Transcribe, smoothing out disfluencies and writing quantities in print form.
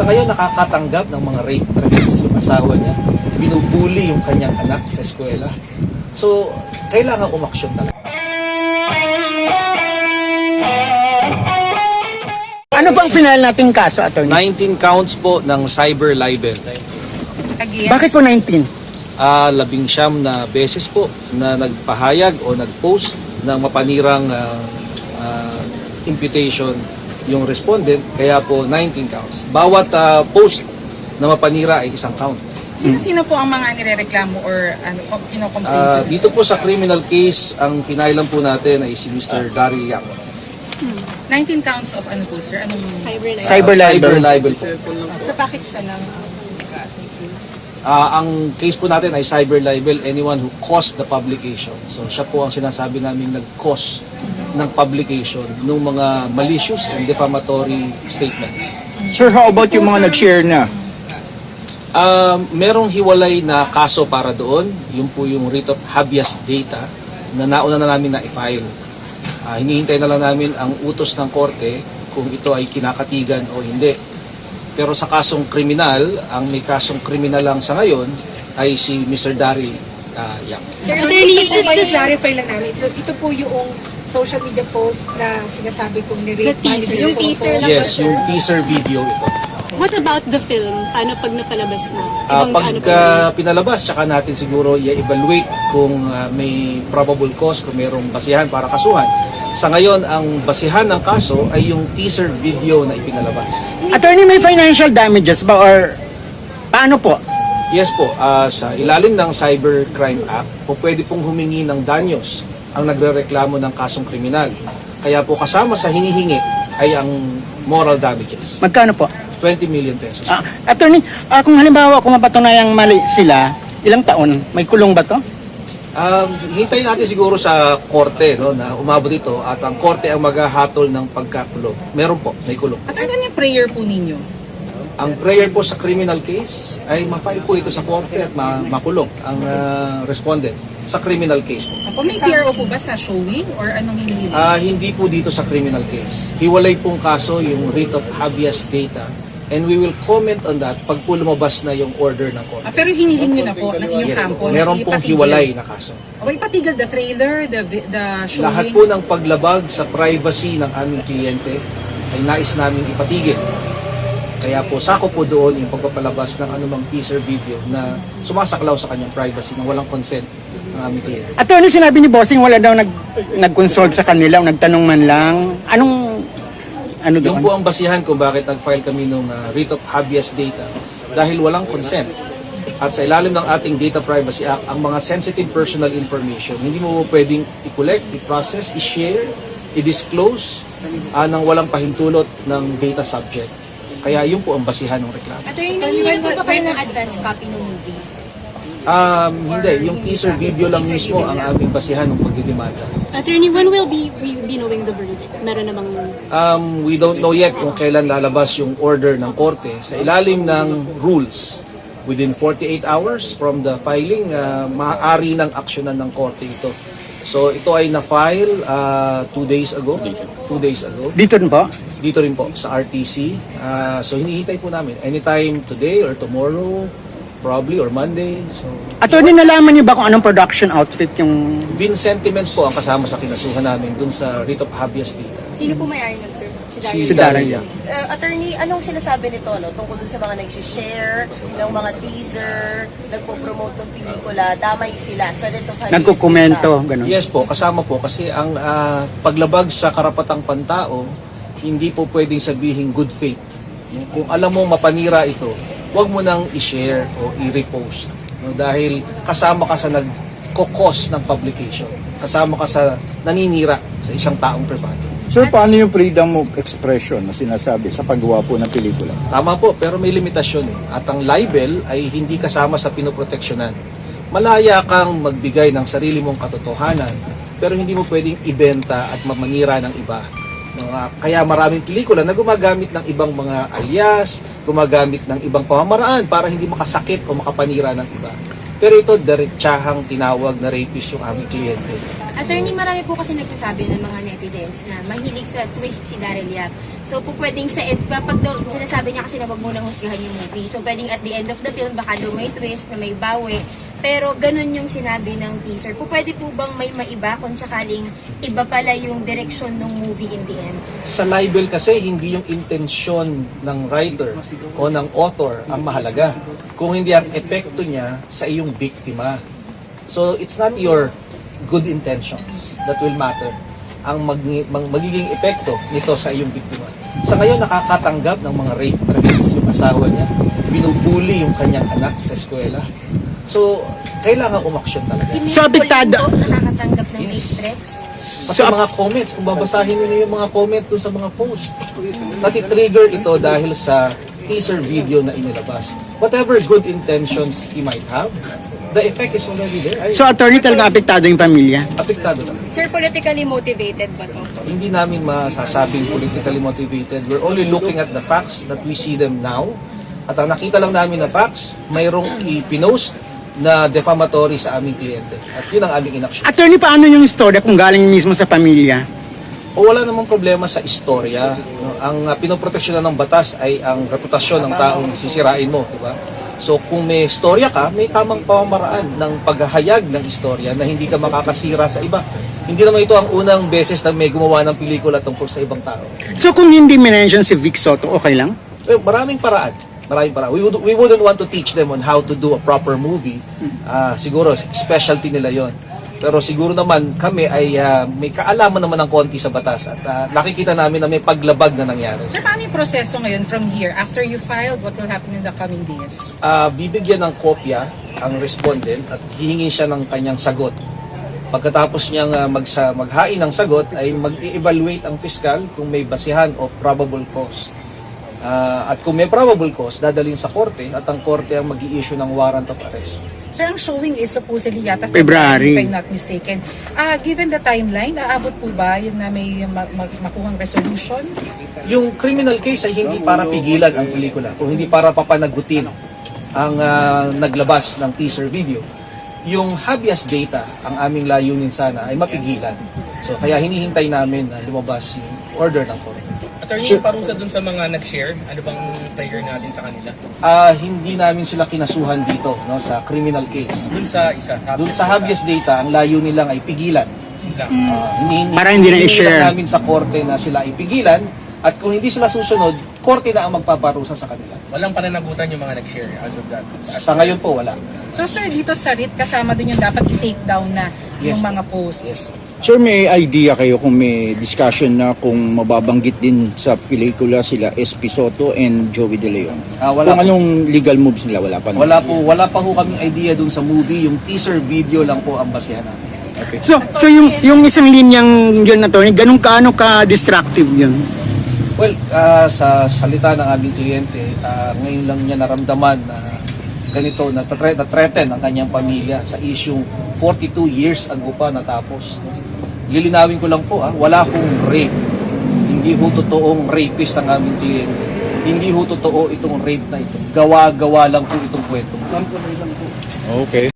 Sa ngayon, nakakatanggap ng mga rape threats yung asawa niya. Binubuli yung kanyang anak sa eskwela. So, kailangan umaksyon talaga. Ano bang final nating kaso, attorney? 19 counts po ng cyber libel. Bakit po 19? 19 na beses po na nagpahayag o nagpost ng mapanirang imputation yung respondent, kaya po 19 counts. Bawat post na mapanira ay isang count. Sino po ang mga nirereklamo or kino-complain? Dito po sa criminal case, ang kinailan po natin ay si Mr. Daryl Yap. 19 counts of ano po, sir? Anong Cyber libel. Cyber libel po. sa package siya ng Ang case po natin ay cyber libel, anyone who caused the publication. So siya po ang sinasabi namin nag-cause ng publication ng mga malicious and defamatory statements. Sir, how about yung mga nag-share na? Merong hiwalay na kaso para doon, yun po yung writ of habeas data na nauna na namin na i-file. Hinihintay na lang namin ang utos ng korte kung ito ay kinakatigan o hindi. Pero sa kasong kriminal, ang may kasong kriminal lang sa ngayon ay si Mr. Daryl Yap. Just clarify lang namin. So, ito po yung social media post na sinasabi kong nirate. Yung teaser lang. Yes, yung teaser video ito. What about the film? Paano pag napalabas na? Pag pinalabas, tsaka natin siguro i-evaluate kung may probable cause, kung mayroong basihan para kasuhan. Sa ngayon, ang basihan ng kaso ay yung teaser video na ipinalabas. Attorney, may financial damages ba or paano po? Yes po, sa ilalim ng Cybercrime Act, po pwede pong humingi ng danyos ang nagrereklamo ng kasong kriminal. Kaya po kasama sa hinihingi ay ang moral damages. Magkano po? 20 million pesos. Attorney, kung halimbawa kung mapatunayang mali sila, ilang taon? May kulong ba to? Hintayin natin siguro sa korte, no, na umabot ito at ang korte ang maghahatol ng pagkakulong. Meron po, may kulong. At ano yung prayer po ninyo? Ang prayer po sa criminal case ay ma-file po ito sa korte at makulong ang respondent sa criminal case po. Ako, may PRO po ba sa showing or anong hinihingi? Hindi po dito sa criminal case. Hiwalay pong kaso yung writ of habeas data and we will comment on that pag po lumabas na yung order ng korte. Pero hiniling nyo na po ng inyong Yes kampo. po, meron pong hiwalay na kaso. Okay, patigil the trailer, the showing. Lahat po ng paglabag sa privacy ng aming kliyente ay nais namin ipatigil. Kaya po sako po doon yung pagpapalabas ng anumang teaser video na sumasaklaw sa kanyang privacy na walang consent ng aming kliyente. Attorney, sinabi ni Bossing wala daw nag-consult sa kanila, nagtanong man lang. Ano Yung doon? po ang basihan kung bakit nag-file kami ng writ of habeas data dahil walang consent. At sa ilalim ng ating Data Privacy Act, ang mga sensitive personal information, hindi mo pwedeng i-collect, i-process, i-share, i-disclose nang walang pahintulot ng data subject. Kaya yun po ang basihan ng reklamo. Attorney, nangyayari po ba kayo ng advance copy ng movie? Hindi, yung teaser video lang mismo ang aming basihan ng pagdidemanda. Attorney, when will we be knowing the verdict? Meron namang... We don't know yet kung kailan lalabas yung order ng korte. Sa ilalim ng rules, within 48 hours from the filing, maaari ng aksyonan ng korte ito. So ito ay na-file 2 days ago. 2 days ago. Dito rin po? Dito rin po sa RTC. So hinihintay po namin anytime today or tomorrow, probably, or Monday. So Attorney, nalaman niyo ba kung anong production outfit yung... Sentiments po ang kasama sa kinasuhan namin dun sa writ of habeas data. Sino po may-ari nun, sir? Si Daryl Daryl. Attorney, anong sinasabi nito tungkol dun sa mga nag-share, ng mga teaser, nagpo-promote ng pelikula, damay sila sa Writ of Habeas Nagkukomento, gano'n? Yes po, kasama po kasi ang paglabag sa karapatang pantao, hindi po pwedeng sabihin good faith. Kung alam mo mapanira ito, huwag mo nang i-share o i-repost. No? Dahil kasama ka sa nagkokos ng publication. Kasama ka sa naninira sa isang taong pribado. Sir, paano yung freedom of expression na sinasabi sa paggawa po ng pelikula? Tama po, pero may limitasyon. At ang libel ay hindi kasama sa pinoproteksyonan. Malaya kang magbigay ng sarili mong katotohanan, pero hindi mo pwedeng ibenta at mamanira ng iba. Kaya maraming pelikula na gumagamit ng ibang mga alias, gumagamit ng ibang pamamaraan para hindi makasakit o makapanira ng iba. Pero ito, diretsahang tinawag na rapist yung aming kliyente. Attorney, marami po kasi nagsasabi ng mga netizens na mahilig sa twist si Daryl Yap. So, po pwedeng kapag daw, sinasabi niya kasi na wag munang husgahan yung movie. So, pwedeng at the end of the film, baka daw may twist na may bawi. Pero ganun yung sinabi ng teaser. Po pwede po bang may maiba kung sakaling iba pala yung direksyon ng movie in the end? Sa libel kasi, hindi yung intensyon ng writer o ng author ang mahalaga. Kung hindi ang epekto niya sa iyong biktima. So, it's not your good intentions that will matter. Ang magiging epekto nito sa iyong biktima. Sa ngayon, nakakatanggap ng mga rape threats yung asawa niya. Binubuli yung kanyang anak sa eskwela. So, kailangan umaksyon talaga. Si So, apektado- Nicole po, nakakatanggap ng rape Yes. threats? Pati mga comments, kung babasahin niyo yung mga comment dun sa mga post, nati-trigger ito dahil sa teaser video na inilabas. Whatever good intentions he might have, the effect is already there. So, attorney, talaga apektado yung pamilya? Apektado na. Sir, politically motivated ba to? Hindi namin masasabing politically motivated. We're only looking at the facts that we see them now. At ang nakita lang namin na facts, mayroong ipinost na defamatory sa aming kliyente. At yun ang aming inaksyon. Attorney, paano yung istorya kung galing mismo sa pamilya? O wala namang problema sa istorya. No? Ang pinoproteksyonan ng batas ay ang reputasyon ng taong sisirain mo, di ba? So kung may istorya ka, may tamang pamamaraan ng paghahayag ng istorya na hindi ka makakasira sa iba. Hindi naman ito ang unang beses na may gumawa ng pelikula tungkol sa ibang tao. So, kung hindi minention si Vic Soto, okay lang? Maraming paraan. Maraming paraan. We wouldn't want to teach them on how to do a proper movie. Siguro, specialty nila yon. Pero siguro naman kami ay may kaalaman naman ng konti sa batas at nakikita namin na may paglabag na nangyari. Sir, paano yung proseso ngayon from here? After you filed, what will happen in the coming days? Bibigyan ng kopya ang respondent at hihingi siya ng kanyang sagot. Pagkatapos niyang maghain ng sagot ay mag-evaluate ang fiscal kung may basihan o probable cause. At kung may probable cause, dadalhin sa korte at ang korte ang mag-i-issue ng warrant of arrest. Sir, ang showing is supposedly yata February. if I'm not mistaken. Given the timeline, aabot po ba yun na may makuhang resolution? Yung criminal case ay hindi para pigilan ang pelikula o hindi para papanagutin ang naglabas ng teaser video. Yung habeas data, ang aming layunin sana ay mapigilan. So kaya hinihintay namin na lumabas yung order ng korte. Attorney, yung parusa dun sa mga nag-share, ano bang trigger natin sa kanila? Hindi namin sila kinasuhan dito no, sa criminal case. Dun sa isa. Doon sa habeas data, ang layunin lang ay pigilan. Para hindi na i-share. Namin sa korte na sila ipigilan at kung hindi sila susunod, korte na ang magpaparusa sa kanila. Walang pananagutan yung mga nag-share as of that. Sa ngayon po, wala. So sir, dito sa RIT, kasama dun yung dapat i-take down na yung Yes. mga posts. Yes. Sir, may idea kayo kung may discussion na kung mababanggit din sa pelikula sila SP Soto and Joey De Leon? Wala Kung po. anong legal moves nila, wala pa naman. Wala pa ho kaming idea dun sa movie, yung teaser video lang po ang basihan namin. Okay. So yung isang linyang yun, attorney, ganun kaano ka-destructive yun? Well, sa salita ng aming kliyente, ngayon lang niya naramdaman na ganito, na-threaten ang kanyang pamilya sa isyung 42 years ago pa natapos. Lilinawin ko lang po, wala hong rape. Hindi ho totoong rapist ang aming kliyente. Hindi ho totoo itong rape na ito. Gawa-gawa lang po itong kwento. Okay.